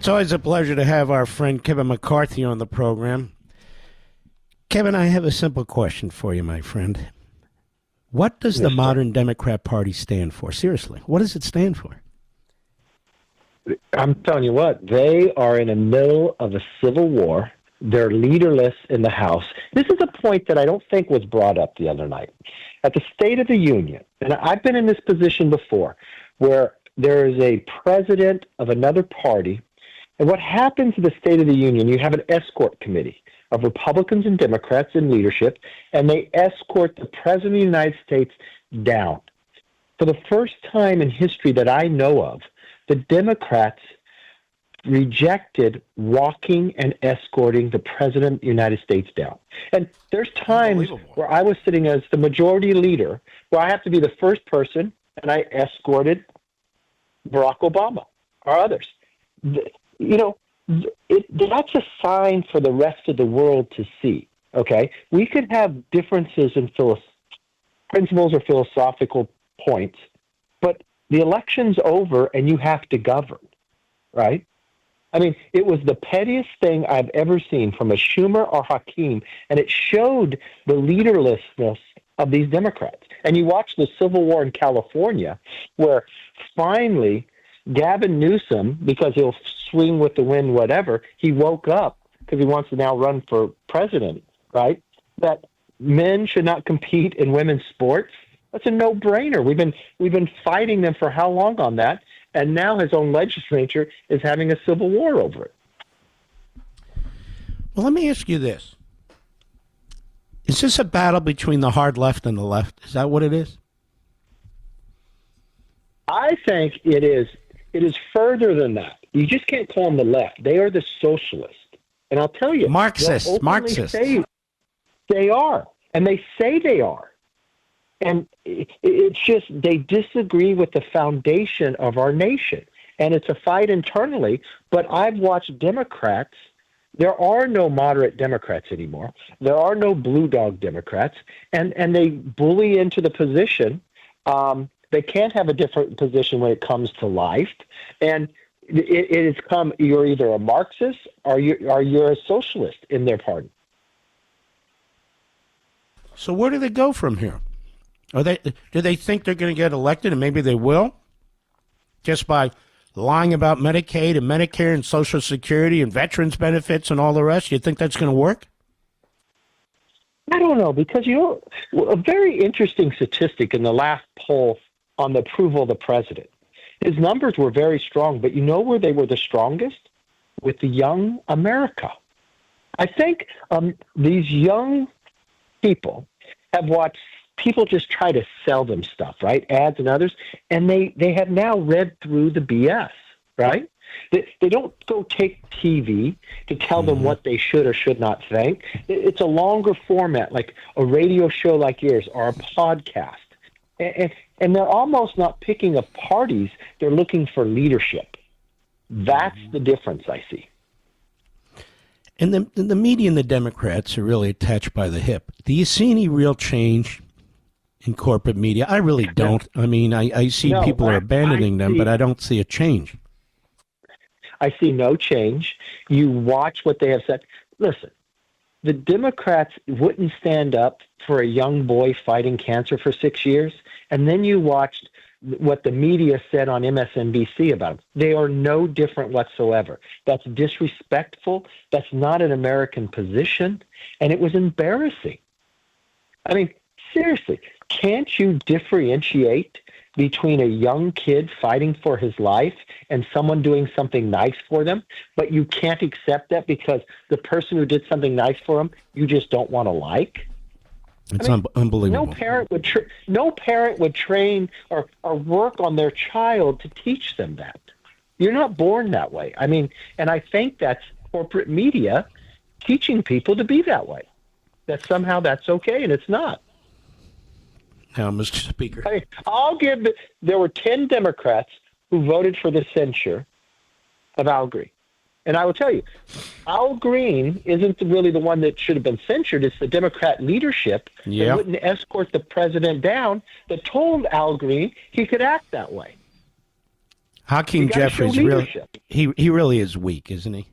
It's always a pleasure to have our friend Kevin McCarthy on the program. Kevin, I have a simple question for you, my friend. What does the modern Democrat Party stand for? Seriously, what does it stand for? I'm telling you what, they are in the middle of a civil war. They're leaderless in the House. This is a point that I don't think was brought up the other night. At the State of the Union, and I've been in this position before, where there is a president of another party, and what happens in the State of the Union, you have an escort committee of Republicans and Democrats in leadership, and they escort the President of the United States down. For the first time in history that I know of, the Democrats rejected walking and escorting the President of the United States down. And there's times where I was sitting as the majority leader where I have to be the first person, and I escorted Barack Obama or others. That's a sign for the rest of the world to see, okay? We could have differences in principles or philosophical points, but the election's over and you have to govern, right? I mean, it was the pettiest thing I've ever seen from a Schumer or Hakeem, and it showed the leaderlessness of these Democrats. And you watch the Civil War in California, where finally Gavin Newsom, because he'll swing with the wind, whatever, he woke up because he wants to now run for president, right? That men should not compete in women's sports. That's a no-brainer. We've been fighting them for how long on that, and now his own legislature is having a civil war over it. Well, let me ask you this. Is this a battle between the hard left and the left? Is that what it is? I think it is. It is further than that. You just can't call them the left. They are the socialists. And I'll tell you, Marxists. They are, and they say they are. And it's just they disagree with the foundation of our nation. And it's a fight internally. But I've watched Democrats. There are no moderate Democrats anymore. There are no blue dog Democrats. And they bully into the position. They can't have a different position when it comes to life. And it has come, you're either a Marxist or you're a socialist in their party. So where do they go from here? Do they think they're going to get elected, and maybe they will, just by lying about Medicaid and Medicare and Social Security and veterans benefits and all the rest? You think that's going to work? I don't know, because, a very interesting statistic in the last poll on the approval of the president, his numbers were very strong, but you know where they were the strongest? With the young America. I think these young people have watched people just try to sell them stuff, right? Ads and others. And they have now read through the BS, right? They don't go take TV to tell them what they should or should not think. It's a longer format, like a radio show like yours or a podcast. And they're almost not picking up parties. They're looking for leadership. That's the difference I see. And the media and the Democrats are really attached by the hip. Do you see any real change in corporate media? I really don't. I mean, I see people are abandoning them, but I don't see a change. I see no change. You watch what they have said. Listen, the Democrats wouldn't stand up for a young boy fighting cancer for 6 years, and then you watched what the media said on MSNBC about them. They are no different whatsoever. That's disrespectful. That's not an American position, and it was embarrassing. I mean, seriously, can't you differentiate between a young kid fighting for his life and someone doing something nice for them, but you can't accept that because the person who did something nice for them, you just don't want to like? It's unbelievable. No parent would train or work on their child to teach them that. You're not born that way. I mean, and I think that's corporate media teaching people to be that way. That somehow that's okay, and it's not. Now, Mr. Speaker. There were 10 Democrats who voted for the censure of Al Green. And I will tell you, Al Green isn't really the one that should have been censured. It's the Democrat leadership that wouldn't escort the president down that told Al Green he could act that way. Hakeem gotta show Jeffries, really, leadership. he really is weak, isn't he?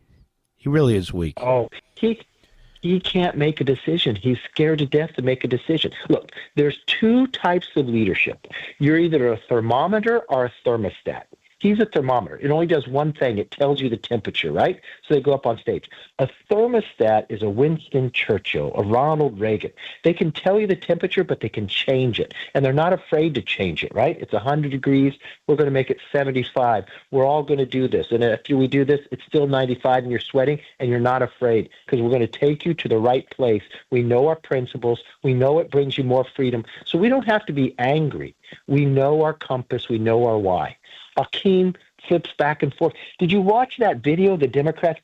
He really is weak. Oh, he can't make a decision. He's scared to death to make a decision. Look, there's two types of leadership. You're either a thermometer or a thermostat. He's a thermometer. It only does one thing. It tells you the temperature, right? So they go up on stage. A thermostat is a Winston Churchill, a Ronald Reagan. They can tell you the temperature, but they can change it. And they're not afraid to change it, right? It's 100 degrees. We're going to make it 75. We're all going to do this. And after we do this, it's still 95 and you're sweating and you're not afraid because we're going to take you to the right place. We know our principles. We know it brings you more freedom. So we don't have to be angry. We know our compass. We know our why. Hakeem flips back and forth. Did you watch that video the Democrats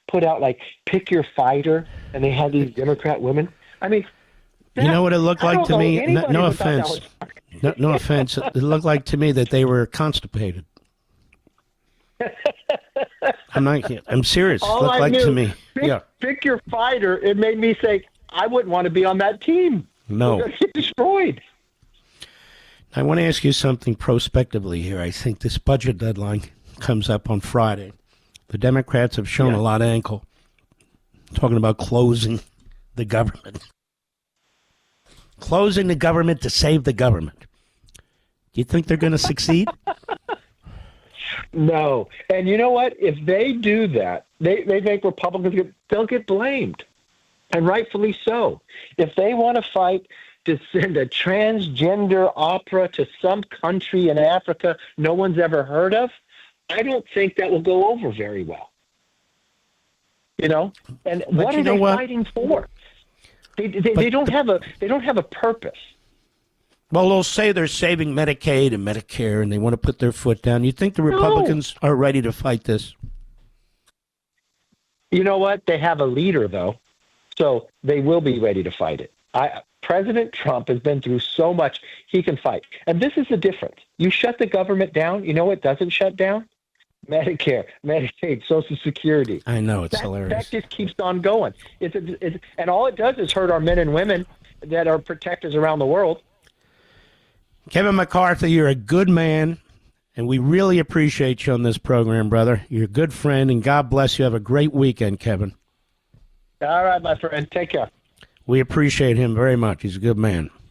put out, like, pick your fighter, and they had these Democrat women? I mean, You know what it looked like to me? No offense. No offense. It looked like to me that they were constipated. I'm serious. It looked like to me. Pick your fighter. It made me say, I wouldn't want to be on that team. No. We're going to get destroyed. I want to ask you something prospectively here. I think this budget deadline comes up on Friday. The Democrats have shown a lot of ankle, talking about closing the government. Closing the government to save the government. Do you think they're going to succeed? No. And you know what? If they do that, they think Republicans, they'll get blamed. And rightfully so. If they want to fight to send a transgender opera to some country in Africa no one's ever heard of, I don't think that will go over very well. You know? And what are they fighting for? They don't have a purpose. Well, they'll say they're saving Medicaid and Medicare, and they want to put their foot down. You think the Republicans are ready to fight this? You know what? They have a leader, though, so they will be ready to fight it. President Trump has been through so much, he can fight. And this is the difference. You shut the government down, you know what doesn't shut down? Medicare, Medicaid, Social Security. I know, it's hilarious. That just keeps on going. And all it does is hurt our men and women that are protectors around the world. Kevin McCarthy, you're a good man, and we really appreciate you on this program, brother. You're a good friend, and God bless you. Have a great weekend, Kevin. All right, my friend. Take care. We appreciate him very much. He's a good man.